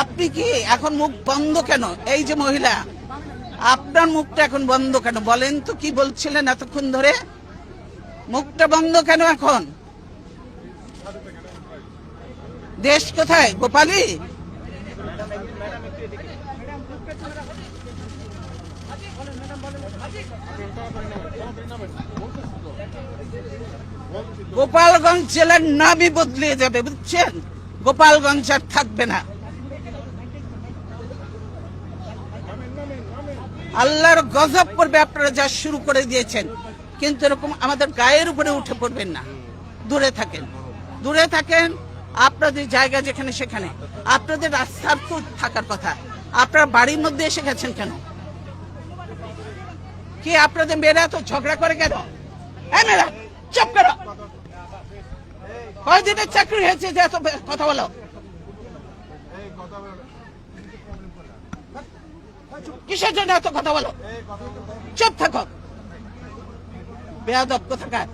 আপনি কি এখন মুখ বন্ধ কেন? এই যে মহিলা, আপনার মুখটা এখন বন্ধ কেন বলেন তো? কি বলছিলেন এতক্ষণ ধরে? মুখটা বন্ধ কেন এখন? দেশ কোথায়? গোপালী? গোপালগঞ্জ জেলার নামই বদলে যাবে, বুঝছেন? গোপালগঞ্জ আর থাকবে না। আল্লাহর গজব পড়বে আপনারা যা শুরু করে দিয়েছেন। কিন্তু এরকম আমাদের গায়ের উপরে উঠে পড়বেন না। দূরে থাকেন, দূরে থাকেন। আপনাদের জায়গা যেখানে সেখানে, আপনাদের রাস্তার তো থাকার কথা। আপনারা বাড়ির মধ্যে এসে গেছেন কেন? কি আপনাদের মেয়েরা তো ঝগড়া করে কেন? মেয়েরা চুপ করো। কয়দিনের চাকরি হয়েছে যে এত কথা বলো? কিসের জন্য এত কথা বলো? চুপ থাকো, বেয়াদব কোথাকার।